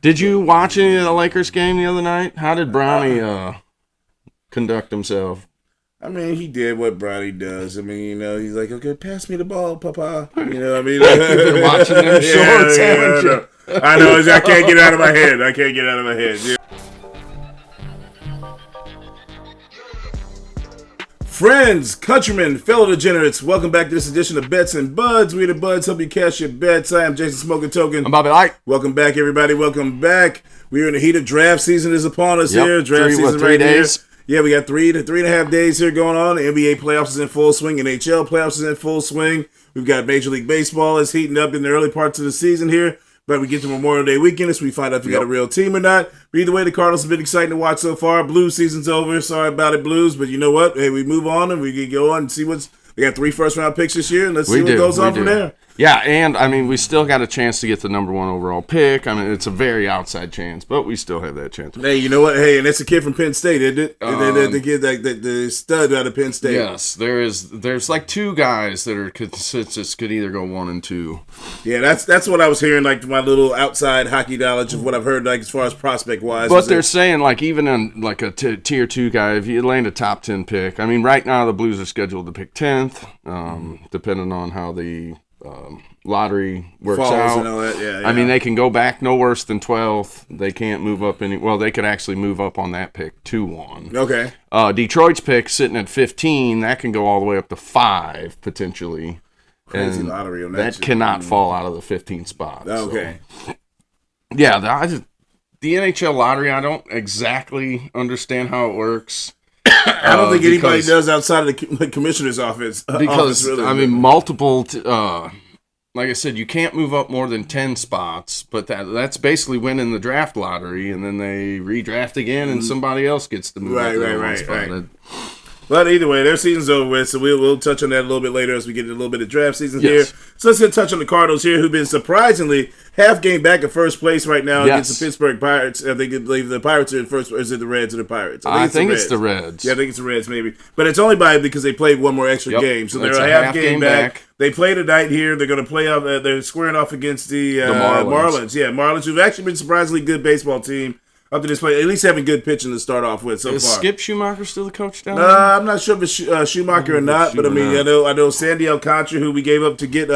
Did you watch any of the Lakers game the other night? How did Bronny conduct himself? I mean, he did what Bronny does. I mean, he's like, okay, pass me the ball, Papa. You know what I mean? You've been watching them shorts, haven't you? I know. I can't get it out of my head. Yeah. Friends, countrymen, fellow degenerates, welcome back to this edition of Bets and Buds. We the Buds help you cash your bets. I am Jason Smoking Token. I'm Bobby Light. Welcome back, everybody. Welcome back. We are in the heat of draft season is upon us here. Draft season 3 days. Here. Yeah, we got 3 to 3.5 days here going on. The NBA playoffs is in full swing. NHL playoffs is in full swing. We've got Major League Baseball is heating up in the early parts of the season here. But we get to Memorial Day weekend, so we find out if we got a real team or not. But either way, the Cardinals have been exciting to watch so far. Blues season's over. Sorry about it, Blues. But you know what? Hey, we move on and we can go on and see what's... We got 3 first-round picks this year, and let's see what goes on from there. Yeah, and, I mean, we still got a chance to get the number 1 overall pick. I mean, it's a very outside chance, but we still have that chance. Hey, you know what? Hey, and that's a kid from Penn State, isn't it? The kid, the stud out of Penn State. Yes, there's like 2 guys that are consensus could either go 1 and 2. Yeah, that's what I was hearing, like my little outside hockey knowledge of what I've heard, like as far as prospect-wise. But they're saying, like, even in like a tier 2 guy, if you land a top 10 pick, I mean, right now the Blues are scheduled to pick 10th. Depending on how the lottery works out. And all that. Yeah. I mean, they can go back no worse than 12th. They can't move up any. Well, they could actually move up on that pick 2-1. Okay. Detroit's pick sitting at 15. That can go all the way up to 5 potentially. Crazy lottery on that. That cannot fall out of the 15th spot. Okay. So. Yeah, the NHL lottery. I don't exactly understand how it works. I don't think anybody does outside of the commissioner's office. Because, really. I mean, multiple, like I said, you can't move up more than 10 spots, but that's basically winning the draft lottery, and then they redraft again, and somebody else gets to move up one spot. Right. But either way, their season's over with, so we'll touch on that a little bit later as we get into a little bit of draft season here. So let's touch on the Cardinals here, who've been surprisingly half game back in first place right now against the Pittsburgh Pirates. I think the Pirates are in first, or is it the Reds or the Pirates? I think it's the Reds. Yeah, I think it's the Reds maybe. But it's only because they played one more extra game, so they're a half game back. They play tonight here. They're going to play off. They're squaring off against the Marlins. Yeah, Marlins, who've actually been a surprisingly good baseball team. Up to this point, at least having good pitching to start off with so far. Is Skip Schumacher still the coach down there? I'm not sure if it's Schumacher or not, but I mean, I know Sandy Alcantara, who we gave up to get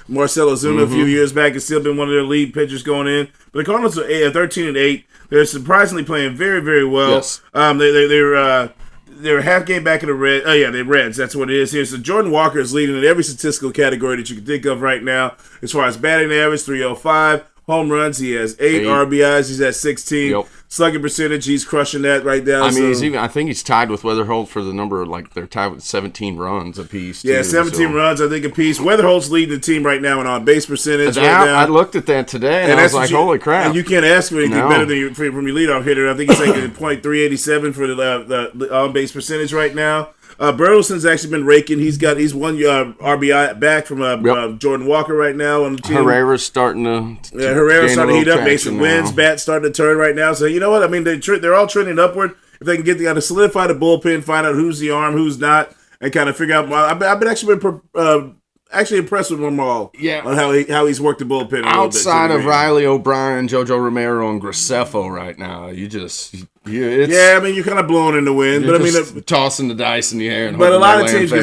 Marcell Ozuna a few years back, has still been one of their lead pitchers going in. But the Cardinals are 13-8. They're surprisingly playing very, very well. Yes. They're half game back in the Reds. Oh, yeah, they're Reds. That's what it is here. So Jordan Walker is leading in every statistical category that you can think of right now. As far as batting average, 305. Home runs, he has 8 RBIs. He's at 16. Yep. Slugging percentage, he's crushing that right now. I mean, I think he's tied with Weatherholt for the number. Like they're tied with 17 runs apiece. Yeah, 17 runs, I think, apiece. Weatherholt's leading the team right now in on base percentage. Right now. I looked at that today, and I was like, "Holy crap!" And you can't ask for anything better than from your leadoff hitter. I think he's like a .387 for the on base percentage right now. Burleson's actually been raking. He's one RBI back from Jordan Walker right now on the team. Herrera's starting to Herrera's starting to heat up. Mason Wynn's bat's starting to turn right now. So you know what? I mean, they're all trending upward. If they can get to solidify the bullpen, find out who's the arm, who's not, and kind of figure out. I've been actually impressed with Marmol on how he's worked the bullpen outside of Riley O'Brien, JoJo Romero, and Graceffo right now. I mean, you're kind of blowing in the wind, but I mean, tossing the dice in the air. But a lot of teams can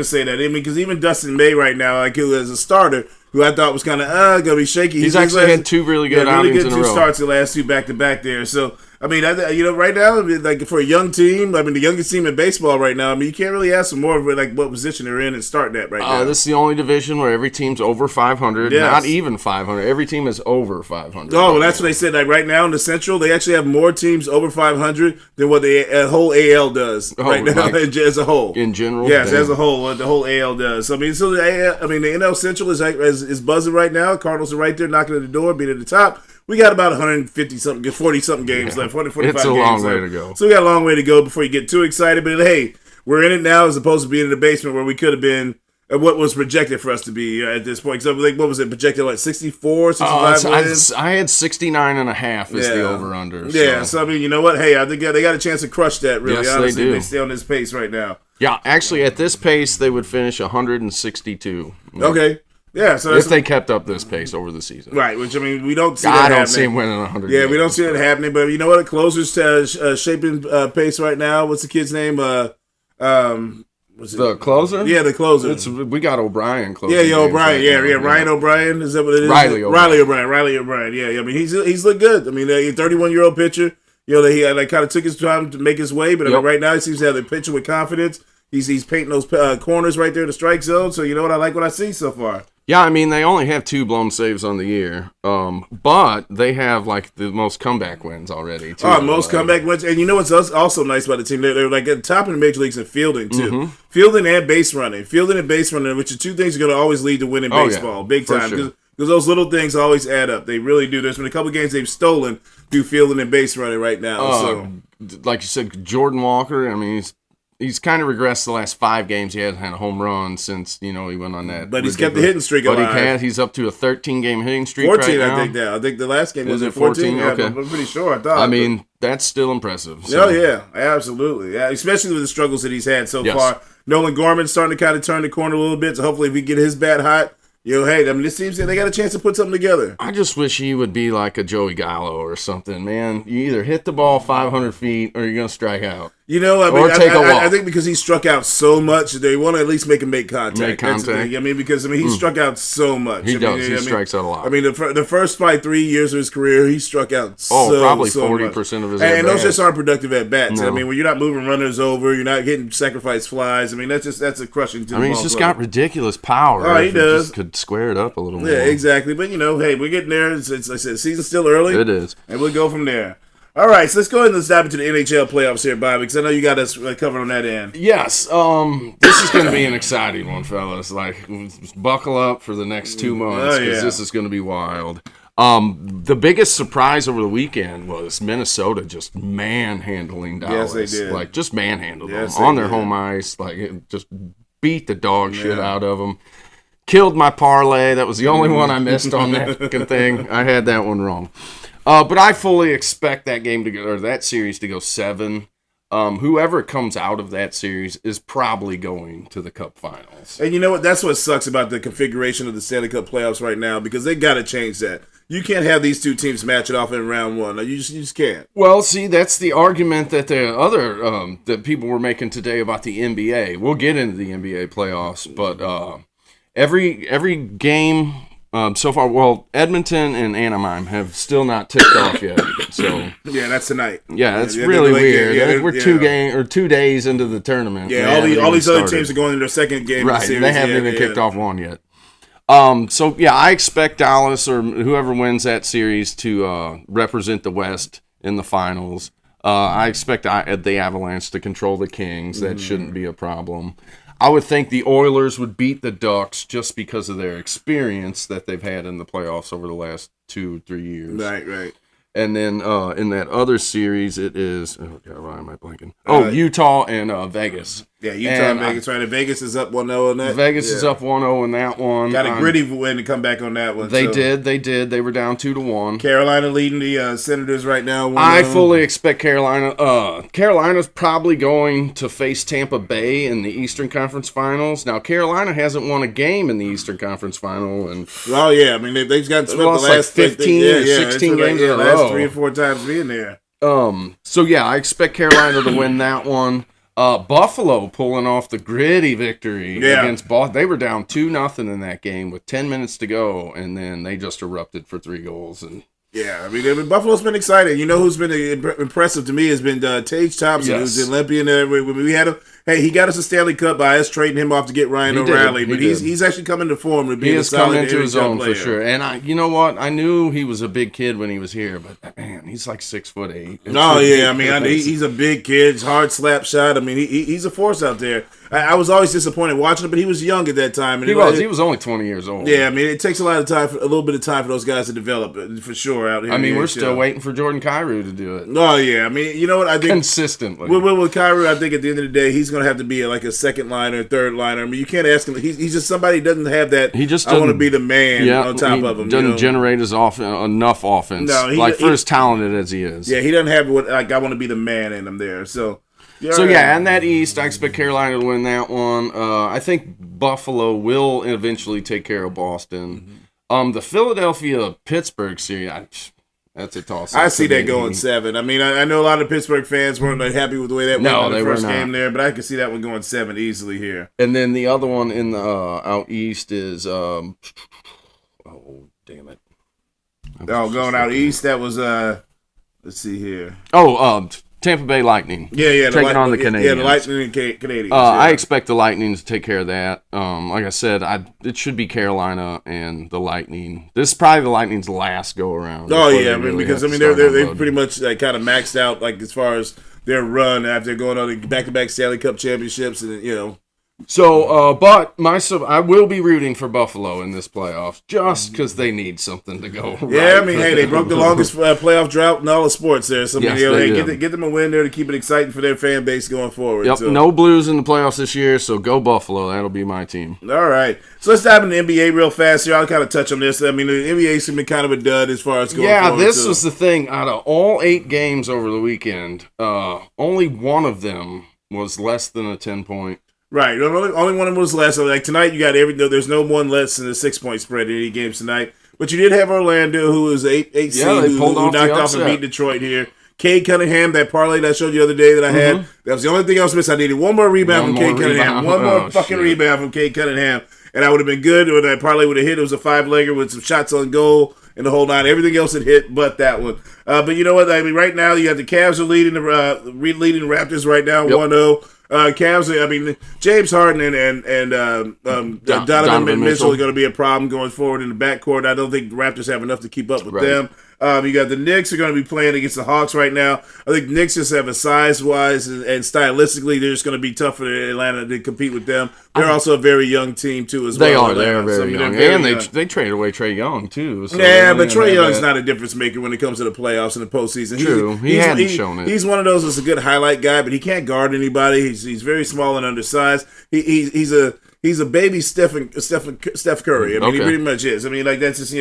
say that. I mean, because even Dustin May right now, like who as a starter, who I thought was kind of gonna be shaky. He's actually had 2 really good outings in a row. 2 starts the last 2 back to back there. So. I mean, right now, like for a young team, I mean, the youngest team in baseball right now. I mean, you can't really ask them more of like what position they're in and start that right now. This is the only division where every team's over 500, not even 500. Every team is over 500. Oh, well, that's what they said. Like right now in the Central, they actually have more teams over 500 than what the whole AL does right now as a whole. In general, yes, as a whole, what the whole AL does. So, I mean, the NL Central is buzzing right now. Cardinals are right there knocking at the door, being at the top. We got about 150-something, 40-something games left, 45 games left. It's a long way to go. So we got a long way to go before you get too excited. But, hey, we're in it now as opposed to being in the basement where we could have been what was projected for us to be at this point. So, like, what was it projected, like 64, 65 wins? I had 69.5 as the over-under. Yeah, so, I mean, you know what? Hey, I think they got a chance to crush that, really, honestly. They do. They stay on this pace right now. Yeah, actually, at this pace, they would finish 162. Okay. Yeah, so if they kept up this pace over the season. Right, which, I mean, we don't see that I happening. don't see him winning 100 Yeah, games, we don't see that happening, but you know what? A closer's shaping pace right now. What's the kid's name? The closer? Yeah, the closer. We got O'Brien closing. Yeah, O'Brien. Right yeah, Ryan O'Brien. Is that what it is? Riley O'Brien. Yeah, I mean, he's looked good. I mean, a 31-year-old pitcher. You know, he kind of took his time to make his way, but I mean, right now he seems to have the pitcher with confidence. He's painting those corners right there in the strike zone. So you know what? I like what I see so far. Yeah, I mean, they only have 2 blown saves on the year, but they have, like, the most comeback wins already, too. Comeback wins. And you know what's also nice about the team? They're like at the top of the major leagues in fielding, too. Mm-hmm. Fielding and base running. Fielding and base running, which are 2 things that are going to always lead to winning baseball, big time. Because those little things always add up. They really do. There's been a couple games they've stolen through fielding and base running right now. Like you said, Jordan Walker, I mean, he's kind of regressed the last 5 games. He hasn't had a home run since, he went on that. But he's kept the hitting streak alive. But he's up to a 13-game hitting streak 14, right now. I think now. I think the last game was it 14. Okay. I'm pretty sure. I thought. I mean, that's still impressive. So. Oh, yeah. Absolutely. Yeah, especially with the struggles that he's had so far. Nolan Gorman's starting to kind of turn the corner a little bit, so hopefully if we get his bat hot, hey, I mean, this team said they got a chance to put something together. I just wish he would be like a Joey Gallo or something, man. You either hit the ball 500 feet or you're going to strike out. I think because he struck out so much, they want to at least make him make contact. That's the thing. I mean, because he struck out so much. He does. He strikes out a lot. I mean, the first 3 years of his career, he struck out probably so 40% much. of his And those just aren't productive at bats. No. I mean, when you're not moving runners over, you're not getting sacrifice flies. I mean, that's a crushing to the he's just got ridiculous power. Oh, he does. Just could square it up a little more. Yeah, exactly. But hey, we're getting there. It's like I said, the season's still early. It is, and we'll go from there. All right, so let's go ahead and dive into the NHL playoffs here, Bobby, because I know you got us covered on that end. Yes, this is going to be an exciting one, fellas. Like, buckle up for the next 2 months because this is going to be wild. The biggest surprise over the weekend was Minnesota just manhandling Dallas. Yes, they did. Like, just manhandled them on their home ice. Like, it just beat the dog shit out of them. Killed my parlay. That was the only one I missed on that fucking thing. I had that one wrong. But I fully expect that game to go, or that series to go 7. Whoever comes out of that series is probably going to the Cup Finals. And you know what? That's what sucks about the configuration of the Stanley Cup playoffs right now, because they got to change that. You can't have these 2 teams match it off in round 1. You just can't. Well, see, that's the argument that the other that people were making today about the NBA. We'll get into the NBA playoffs, but every game. So far, Edmonton and Anaheim have still not tipped off yet. So that's tonight. Yeah, that's really weird. We're 2 days into the tournament. Yeah, all these other teams are going into their second game. Right, of the series. They haven't even kicked off one yet. I expect Dallas or whoever wins that series to represent the West in the finals. I expect the Avalanche to control the Kings. That shouldn't be a problem. I would think the Oilers would beat the Ducks just because of their experience that they've had in the playoffs over the last 2-3 years. Right. And then in that other series, it is why am I blanking? Utah and Vegas. Yeah, Utah and Vegas. Right, and Vegas is up 1-0 in that. Vegas is up 1-0 in that one. Got a gritty win to come back on that one. They did. They were down 2-1. Carolina leading the Senators right now. 1-0. I fully expect Carolina. Carolina's probably going to face Tampa Bay in the Eastern Conference Finals. Now, Carolina hasn't won a game in the Eastern Conference Final, and I mean they've gotten swept the last 15 or 16 games in a row. 3 or 4 times being there. I expect Carolina to win that one. Buffalo pulling off the gritty victory against Boston. They were down 2-0 in that game with 10 minutes to go, and then they just erupted for 3 goals. And I mean, Buffalo's been excited. You know who's been impressive to me has been Tage Thompson, who's the Olympian. We had him. Hey, he got us a Stanley Cup by us trading him off to get Ryan O'Reilly, but he's actually coming to form to be a solid come into his own player. for sure. And you know what? I knew he was a big kid when he was here, but man, he's like 6'8". I mean, he's a big kid. It's hard slap shot. I mean, he's a force out there. I was always disappointed watching him, but he was young at that time. And he was only 20 years old. Yeah, I mean, it takes a little bit of time for those guys to develop, for sure. Out here, I mean, we're still waiting for Jordan Kyrou to do it. Oh yeah, I mean, you know what? I think consistently with Kyrou, I think at the end of the day, he's going to have to be like a second liner, third liner. I mean, you can't ask him. He's just somebody who doesn't have that. He just I want to be the man on top of him. Doesn't generate enough offense. No, for as talented as he is. Yeah, he doesn't have what I want to be the man in him there. So. So, in that East, I expect Carolina to win that one. I think Buffalo will eventually take care of Boston. The Philadelphia-Pittsburgh series, that's a toss. I see that going 7. I mean, I know a lot of Pittsburgh fans weren't happy with the way that went in the first game there, but I can see that one going 7 easily here. And then the other one in the out East is, oh, damn it. Going out East, that was, let's see here. Tampa Bay Lightning. Taking on the Canadiens. Yeah, the Lightning and Canadiens. I expect the Lightning to take care of that. Like I said, it should be Carolina and the Lightning. This is probably the Lightning's last go around. Because they're pretty much kind of maxed out as far as their run after going on the back-to-back Stanley Cup championships, and So, but I will be rooting for Buffalo in this playoffs just because they need something to go. Yeah, they broke the longest playoff drought in all of sports there. So, get them a win there to keep it exciting for their fan base going forward. Yep, so. No Blues in the playoffs this year, so go Buffalo. That'll be my team. All right. So, let's dive into the NBA real fast here. I'll kind of touch on this. I mean, the NBA's been kind of a dud as far as going forward. Yeah, this was the thing. Out of all 8 games over the weekend, only one of them was less than a 10-point. Right, only one of them was less. So tonight, you got there's no one less than a 6-point spread in any games tonight. But you did have Orlando, who was 8 seed, who knocked off and beat Detroit here. Cade Cunningham, that parlay that I showed you the other day that I had, that was the only thing I was missing. I needed one more rebound from Cade Cunningham. One more fucking rebound from Cade Cunningham. And I would have been good when that parlay would have hit. It was a 5-legger with some shots on goal and the whole 9. Everything else had hit but that one. But you know what? I mean, right now, you got the Cavs are leading the Raptors right now, 1-0. Cavs, James Harden and Donovan Mitchell are going to be a problem going forward in the backcourt. I don't think the Raptors have enough to keep up with them. You got the Knicks are going to be playing against the Hawks right now. I think Knicks just have a size-wise and stylistically, they're just going to be tough for Atlanta to compete with them. They're also a very young team, too, as well. They are very young. And they traded away Trae Young, too. So but Trae Young's not a difference maker when it comes to the playoffs and the postseason. True. He hadn't shown it. He's one of those that's a good highlight guy, but he can't guard anybody. He's very small and undersized. He's a baby Steph Curry. He pretty much is. That's just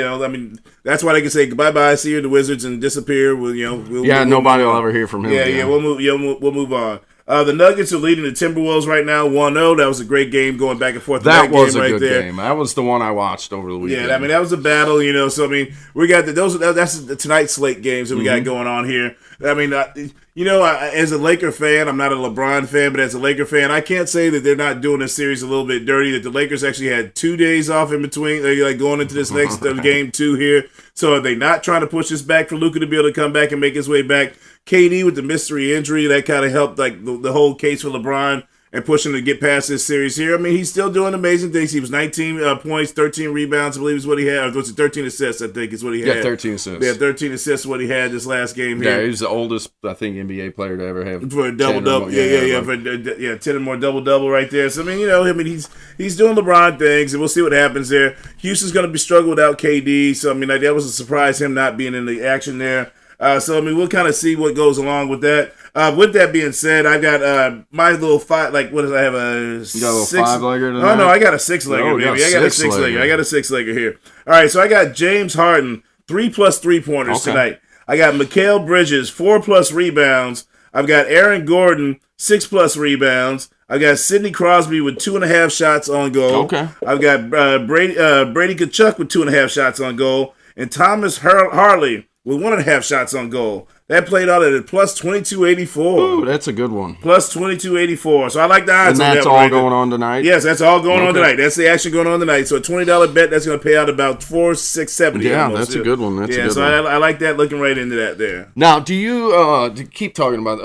that's why they can say bye-bye, see you in the Wizards, and disappear. Nobody will ever hear from him. We'll move on. The Nuggets are leading the Timberwolves right now, 1-0. That was a great game going back and forth. That was a good game. That was the one I watched over the weekend. Yeah, that was a battle, So we got that's the tonight's slate games that we got going on here. As a Laker fan, I'm not a LeBron fan, but as a Laker fan, I can't say that they're not doing this series a little bit dirty. That the Lakers actually had 2 days off in between, going into this next game 2 here. So are they not trying to push this back for Luka to be able to come back and make his way back? KD with the mystery injury, that kind of helped the whole case for LeBron and push him to get past this series here. He's still doing amazing things. He was 19 points, 13 rebounds, I believe is what he had. Or was it 13 assists, I think is what he had. Yeah, 13 assists. Yeah, 13 assists is what he had this last game here. Yeah, he's the oldest, I think, NBA player to ever have. For a double-double. Yeah. 10 or more double-double right there. So, he's doing LeBron things, and we'll see what happens there. Houston's going to be struggling without KD, so, that was a surprise, him not being in the action there. We'll kind of see what goes along with that. With that being said, I got my little 5. What does I have? You got a little 5-legger tonight? Oh no, I got a 6-legger. Baby. I got a 6-legger. I got a 6-legger here. All right, so I got James Harden 3+ 3-pointers tonight. I got Mikal Bridges 4+ rebounds. I've got Aaron Gordon 6+ rebounds. I've got Sidney Crosby with 2.5 shots on goal. Okay. I've got Brady Tkachuk with 2.5 shots on goal, and Thomas Harley with 1.5 shots on goal. That played out at a plus 2284. Ooh, that's a good one. Plus 2284. So I like the odds on that. And that's all going on tonight? Yes, that's all going on tonight. That's the action going on tonight. So a $20 bet, that's going to pay out about $4,670. Yeah, almost. That's a good one. That's a good one. I like that, looking right into that there. Now, do you, to keep talking about,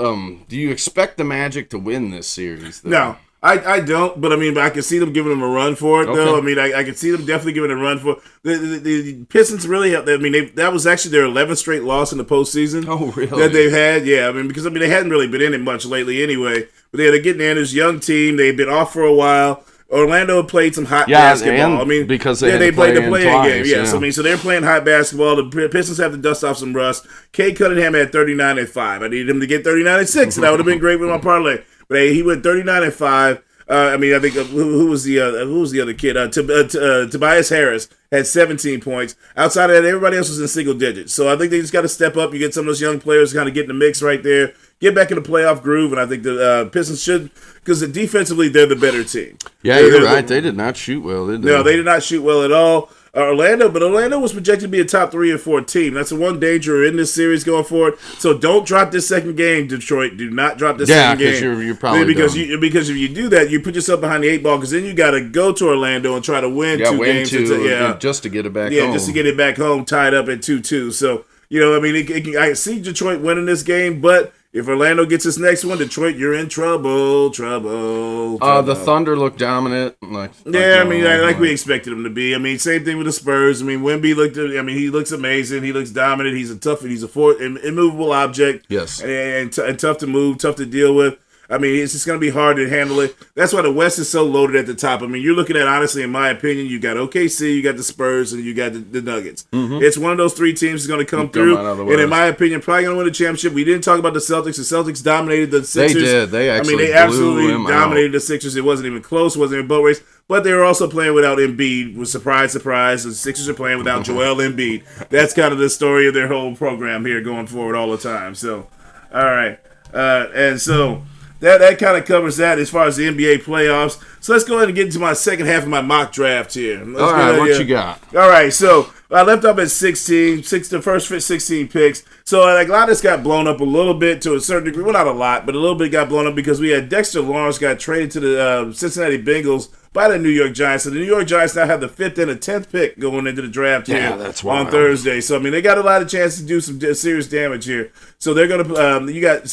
do you expect the Magic to win this series, though? No. I don't, but I can see them giving them a run for it, though. I can see them definitely giving it a run for it. The Pistons really helped. That was actually their 11th straight loss in the postseason. Oh, really? That they've had, yeah. Because they hadn't really been in it much lately anyway. But they're getting in this young team. They've been off for a while. Orlando played some hot basketball. Because they played the play-in game. Yeah. So they're playing hot basketball. The Pistons have to dust off some rust. Cade Cunningham had 39-5. I needed him to get 39-6, and that would have been great with my parlay. But he went 39-5. I think who was the other kid? Tobias Harris had 17 points. Outside of that, everybody else was in single digits. So I think they just got to step up. You get some of those young players kind of get in the mix right there, get back in the playoff groove, and I think the Pistons should, because defensively they're the better team. Yeah, you're right. They did not shoot well, did they? No, they did not shoot well at all. Orlando was projected to be a top 3 or 4 team. That's the one danger in this series going forward. So don't drop this second game, Detroit. Do not drop this second game. Yeah, you're probably because if you do that, you put yourself behind the 8 ball, because then you got to go to Orlando and try to win 2 games. Just to get it back home. Yeah, just to get it back home, tied up at 2-2. So, I mean, I see Detroit winning this game, but if Orlando gets this next one, Detroit, you're in trouble. The Thunder look dominant. Like we expected them to be. I mean, same thing with the Spurs. I mean, Wemby he looks amazing. He looks dominant. He's a immovable object. Yes. And tough to move, tough to deal with. I mean, it's just going to be hard to handle it. That's why the West is so loaded at the top. I mean, you're looking at, honestly, in my opinion, you got OKC, you got the Spurs, and you got the Nuggets. Mm-hmm. It's one of those 3 teams that's going to come through. And in my opinion, probably going to win the championship. We didn't talk about the Celtics. The Celtics dominated the Sixers. They did. They absolutely dominated the Sixers. It wasn't even close. It wasn't even a boat race. But they were also playing without Embiid. Surprise. The Sixers are playing without Joel Embiid. That's kind of the story of their whole program here going forward all the time. So, all right. And so that kind of covers that as far as the NBA playoffs. So let's go ahead and get into my second half of my mock draft here. All right, what you got? All right, so I left off at the first 16 picks. So like, a lot of this got blown up a little bit to a certain degree. Well, not a lot, but a little bit got blown up because we had Dexter Lawrence got traded to the Cincinnati Bengals by the New York Giants. So the New York Giants now have the 5th and the 10th pick going into the draft here on Thursday. So I mean, they got a lot of chance to do some serious damage here. So they're gonna you got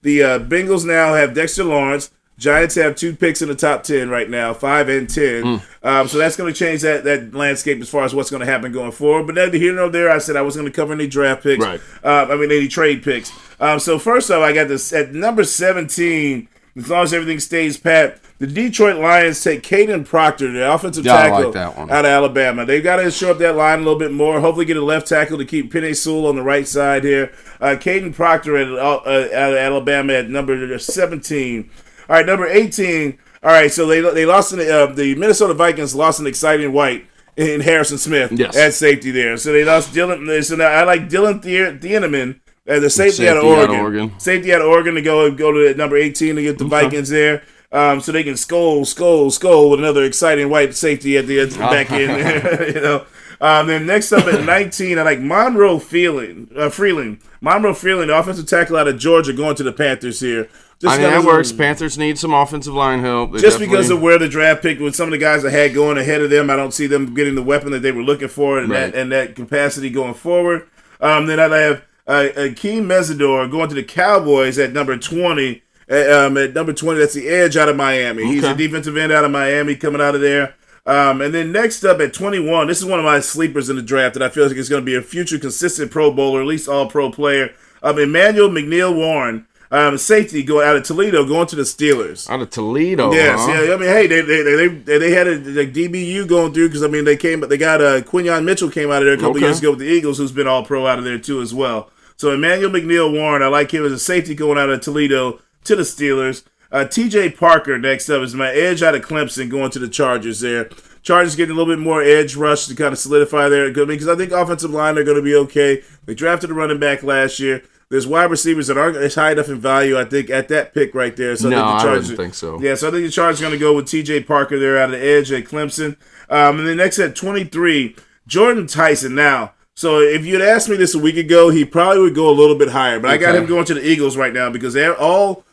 the Bengals now have Dexter Lawrence. Giants have 2 picks in the top 10 right now, 5 and 10. So that's going to change that landscape as far as what's going to happen going forward. But neither here nor there, I said I wasn't going to cover any draft picks. Right. Any trade picks. So first off, I got this at number 17. As long as everything stays pat, the Detroit Lions take Caden Proctor, the offensive tackle out of Alabama. They've got to shore up that line a little bit more. Hopefully get a left tackle to keep Penei Sewell on the right side here. Caden Proctor out of Alabama at number 17. All right, number 18. All right, so they lost the Minnesota Vikings lost an exciting white in Harrison Smith at safety there. So they lost Dylan. So now I like Dylan Thieneman. The safety out of Oregon. Safety out of Oregon to go to number 18 to get the Vikings there. So they can skull with another exciting white safety at the back end. Then next up at 19, I like Monroe Freeling. Monroe Freeling, the offensive tackle out of Georgia, going to the Panthers here. That works. Panthers need some offensive line help. Because of where the draft pick, with some of the guys that had going ahead of them, I don't see them getting the weapon that they were looking for in that capacity going forward. Then I have Akeem Mesidor going to the Cowboys at number 20. At number 20, that's the edge out of Miami. He's a defensive end out of Miami coming out of there. And then next up at 21, this is one of my sleepers in the draft that I feel like is going to be a future consistent Pro Bowler, at least all-pro player. Emmanuel McNeil-Warren, safety going out of Toledo, going to the Steelers. Out of Toledo, yes, yeah. I mean, hey, they had a DBU going through because I mean they got Quinyon Mitchell came out of there a couple years ago with the Eagles, who's been all-pro out of there too as well. So Emmanuel McNeil-Warren, I like him as a safety going out of Toledo to the Steelers. T.J. Parker next up is my edge out of Clemson going to the Chargers there. Chargers getting a little bit more edge rush to kind of solidify there because I think offensive line are going to be okay. They drafted a running back last year. There's wide receivers that aren't as high enough in value, I think, at that pick right there. So I wouldn't think so. Yeah, so I think the Chargers are going to go with T.J. Parker there out of the edge at Clemson. And then next at 23, Jordan Tyson. Now, so if you'd asked me this a week ago, he probably would go a little bit higher. But I got him going to the Eagles right now because they're all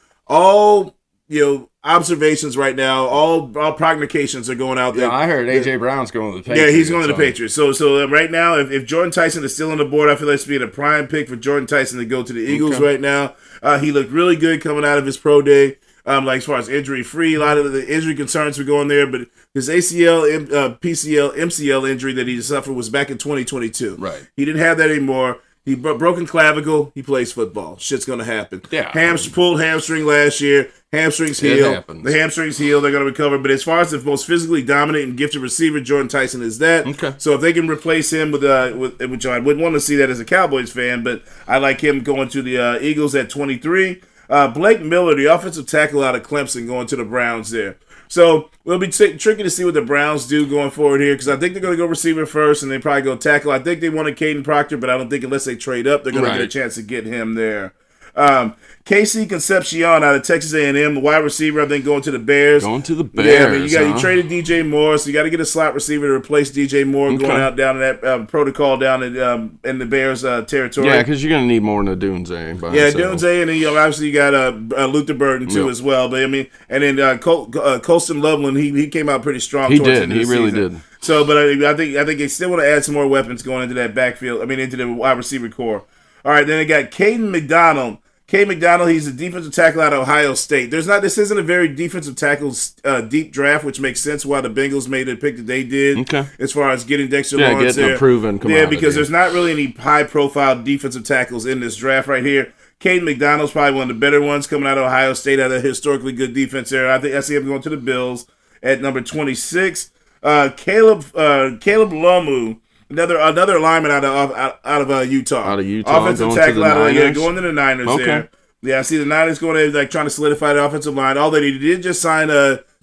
observations right now, all prognostications are going out there. Yeah, I heard A.J. Brown's going to the Patriots. Yeah, he's going to the Patriots. So right now, if Jordan Tyson is still on the board, I feel like it's being a prime pick for Jordan Tyson to go to the Eagles right now. He looked really good coming out of his pro day. Like as far as injury-free, a lot of the injury concerns were going there, but his ACL, PCL, MCL injury that he suffered was back in 2022. Right. He didn't have that anymore. He broken clavicle. He plays football. Shit's gonna happen. Yeah. Pulled hamstring last year. Hamstrings heal. The hamstrings heal. They're gonna recover. But as far as the most physically dominant and gifted receiver, Jordan Tyson is that. Okay. So if they can replace him with which I wouldn't want to see that as a Cowboys fan, but I like him going to the Eagles at 23. Blake Miller, the offensive tackle out of Clemson, going to the Browns there. So it'll be tricky to see what the Browns do going forward here, because I think they're going to go receiver first, and they probably go tackle. I think they wanted Caden Proctor, but I don't think unless they trade up, they're going to get a chance to get him there. Casey Concepcion out of Texas A&M, the wide receiver, I think, going to the Bears. Going to the Bears. Yeah, I mean, you traded DJ Moore, so you got to get a slot receiver to replace DJ Moore going out down in that protocol down in the Bears territory. Yeah, because you're going to need more than a Dunze. Dunze, and then obviously you got Luther Burton too as well. But I mean, and then Colston Loveland, he came out pretty strong. He did. He really did. So, but I think they still want to add some more weapons going into that backfield. I mean, into the wide receiver core. All right, then they got Caden McDonald. Caden McDonald, he's a defensive tackle out of Ohio State. This isn't a very defensive tackles deep draft, which makes sense why the Bengals made the pick that they did as far as getting Dexter Lawrence getting there. A proven commodity. Yeah, because there's not really any high-profile defensive tackles in this draft right here. Caden McDonald's probably one of the better ones coming out of Ohio State, out of a historically good defense there. I see him going to the Bills at number 26. Caleb Lomu. Another lineman out of Utah. Out of Utah, offensive tackle going to the Niners there. Yeah, I see the Niners going to trying to solidify the offensive line. Although they did just sign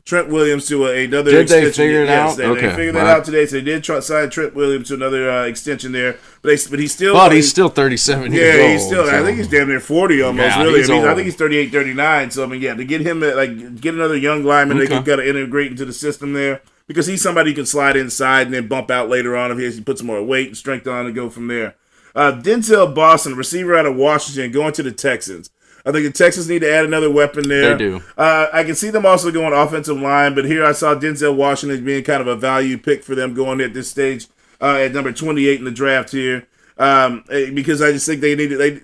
Trent Williams to another extension. Did they figure it out? They figured that out today. So they did sign Trent Williams to another extension there. But he's still 37 years old. Yeah, he's still. I think he's damn near 40 almost. Really, I think he's 38, 39. So I mean, to get him get another young lineman that got to integrate into the system there. Because he's somebody who can slide inside and then bump out later on if he puts some more weight and strength on and go from there. Denzel Boston, receiver out of Washington, going to the Texans. I think the Texans need to add another weapon there. They do. I can see them also going offensive line, but here I saw Denzel Washington as being kind of a value pick for them going at this stage at number 28 in the draft here. Because I just think they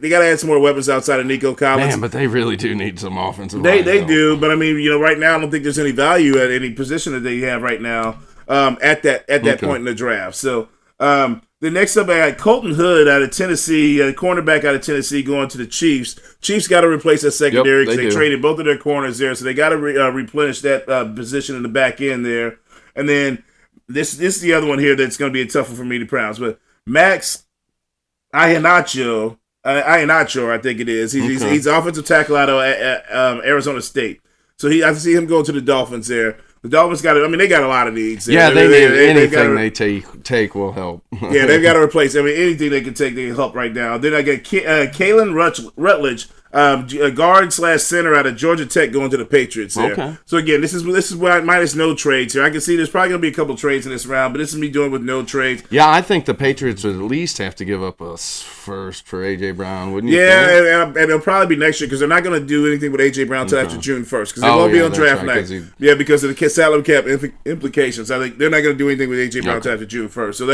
got to add some more weapons outside of Nico Collins. Man, but they really do need some offensive line. They do, but I mean, right now I don't think there's any value at any position that they have right now at that point in the draft. So the next up, I got Colton Hood out of Tennessee, cornerback out of Tennessee, going to the Chiefs. Chiefs got to replace that secondary because they traded both of their corners there, so they got to replenish that position in the back end there. And then this is the other one here that's going to be a tough one for me to pronounce, but Max Iheanacho, I think it is. He's offensive tackle out of Arizona State. So I see him going to the Dolphins there. The Dolphins they got a lot of needs. Yeah, anything they take will help. Yeah, they've got to replace. Anything they can take, they can help right now. Then I get Kalen Rutledge, guard/center out of Georgia Tech, going to the Patriots there. Okay. So again, this is where minus no trades here. I can see there's probably going to be a couple trades in this round, but this is me doing with no trades. Yeah, I think the Patriots would at least have to give up a first for A.J. Brown, wouldn't you? Yeah, and it'll probably be next year because they're not going to do anything with A.J. Brown until after June 1st because they won't be on draft night. Because of the salary cap implications. I think they're not going to do anything with A.J. Brown until after June 1st. So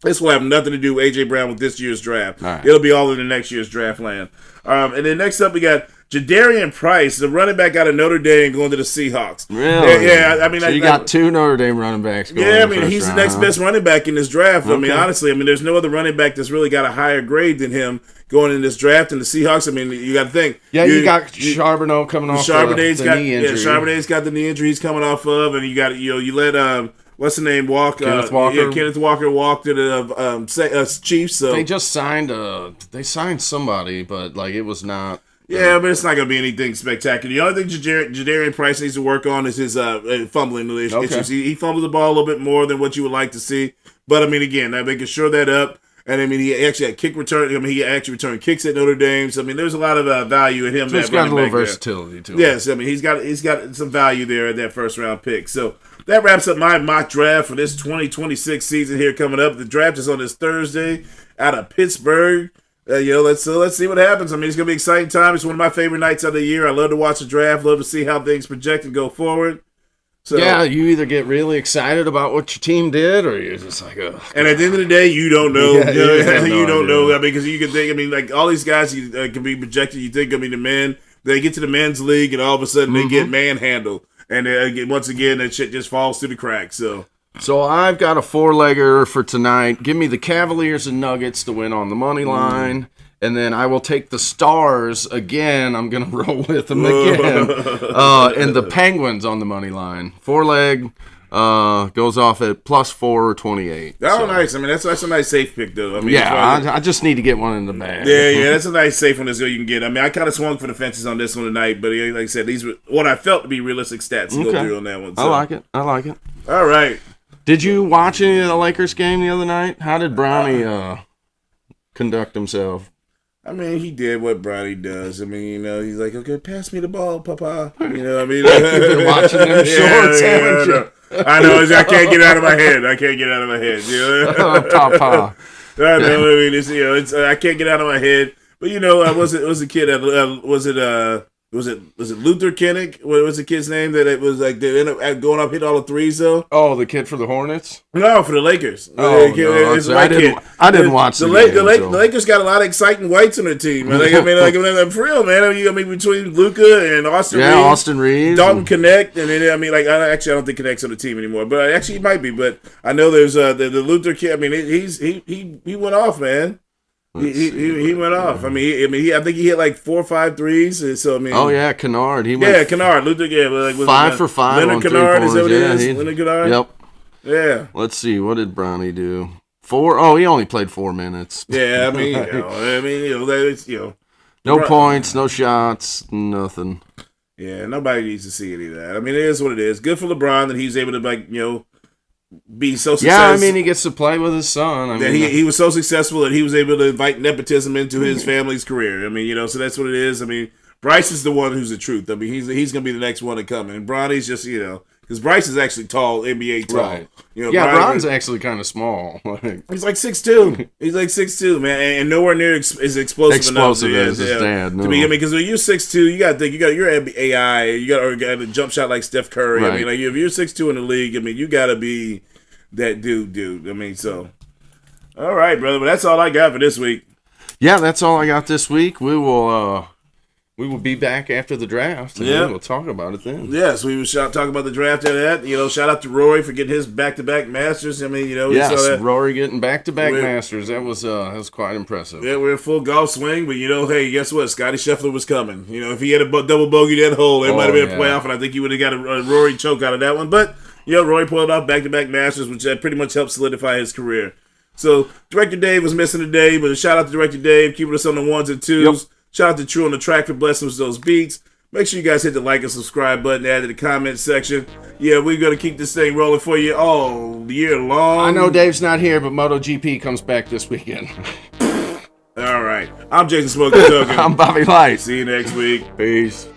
this will have nothing to do with A.J. Brown with this year's draft. Right. It'll be all in the next year's draft land. And then next up, we got Jadarian Price, the running back out of Notre Dame, going to the Seahawks. Really? Yeah. So you got two Notre Dame running backs going. Yeah, he's the next best running back in this draft. Okay. Honestly, there's no other running back that's really got a higher grade than him going in this draft. And the Seahawks, you got to think. Yeah, you got Charbonneau coming off the knee injury. Yeah, Charbonnet's got the knee injury he's coming off of, and you got you let what's the name walk? Kenneth Walker. Kenneth Walker walked to the Chiefs. So they just signed somebody, but it was not. Yeah, but it's not going to be anything spectacular. The only thing Jadarian Price needs to work on is his fumbling issues. He fumbles the ball a little bit more than what you would like to see. But, again, they can shore that up. And, he actually had kick return. He actually returned kicks at Notre Dame. So, there's a lot of value in him. So he's got a little versatility, too. Yes, he's got some value there at that first-round pick. So, that wraps up my mock draft for this 2026 season here coming up. The draft is on this Thursday out of Pittsburgh. Let's see what happens. It's gonna be an exciting time. It's one of my favorite nights of the year. I love to watch the draft. Love to see how things project and go forward. So yeah, you either get really excited about what your team did, or you're just like, oh. And at the end of the day, you don't know. You don't know. Because you can think. All these guys can be projected. You think the men. They get to the men's league, and all of a sudden they get manhandled, and once again that shit just falls through the cracks. So I've got a four-legger for tonight. Give me the Cavaliers and Nuggets to win on the money line. And then I will take the Stars again. I'm going to roll with them again. And the Penguins on the money line. Four-leg Goes off at plus 428. Oh, so. Nice. I mean, that's a nice safe pick, though. I mean, I just need to get one in the bag. Yeah, that's a nice safe one as well you can get. I mean, I kind of swung for the fences on this one tonight, but like I said, these were what I felt to be realistic stats to go through on that one. So. I like it. All right. Did you watch any of the Lakers game the other night? How did Bronny conduct himself? I mean, he did what Bronny does. I mean, he's like, okay, pass me the ball, Papa. You know what I mean? You've been watching them shorts, haven't you? I know. I can't get out of my head. You know? Papa. I know. I mean, it's I can't get out of my head. But was a kid. Was it Luther Kennick? What was the kid's name that it was like they ended up going up, hit all the threes though? Oh, the kid for the Hornets? No, for the Lakers. Oh, it's I didn't watch the Lakers got a lot of exciting whites on their team. For real, man. Between Luka and Austin Reeves. Austin Reeves. Dalton Connect. And then, I don't think Connect's on the team anymore. But actually, he might be. But I know there's the Luther kid. I mean, he went off, man. He went off. I think he hit like 4 or 5 threes. So Kennard. Kennard. Luther, 5 for 5. Leonard Kennard is that what it is? Leonard Kennard. Yep. Yeah. Let's see. What did Bronny do? 4. Oh, he only played 4 minutes. Yeah. No points, no shots, nothing. Yeah. Nobody needs to see any of that. I mean, it is what it is. Good for LeBron that he's able to be so successful. Yeah, I mean, he gets to play with his son. He was so successful that he was able to invite nepotism into his family's career. I mean, so that's what it is. I mean, Bryce is the one who's the truth. I mean, he's going to be the next one to come. And Bronny's just, because Bryce is actually tall, NBA tall. Right. Bron's actually kind of small. He's like 6'2". He's like 6'2", man, and nowhere near as explosive enough as his dad. No. Because when you're 6'2", you got to think you're AI. You got a jump shot like Steph Curry. Right. I mean, if you're 6'2" in the league, I mean, you got to be that dude. I mean, so all right, brother. But that's all I got for this week. Yeah, that's all I got this week. We will be back after the draft. And we'll talk about it then. Yes, we will talk about the draft after that. Shout out to Rory for getting his back-to-back Masters. I mean, we saw that. Rory getting back-to-back Masters. That was quite impressive. Yeah, we're in full golf swing, but hey, guess what? Scotty Scheffler was coming. If he had a double bogey that hole, it might have been a playoff, and I think he would have got a Rory choke out of that one. But Rory pulled off back-to-back Masters, which pretty much helped solidify his career. So Director Dave was missing today, but a shout out to Director Dave, keeping us on the 1s and 2s. Yep. Shout out to True on the track for blessing us with those beats. Make sure you guys hit the like and subscribe button, add to the comment section. Yeah, we're going to keep this thing rolling for you all year long. I know Dave's not here, but MotoGP comes back this weekend. All right. I'm Jason Smoking Token. I'm Bobby Light. See you next week. Peace.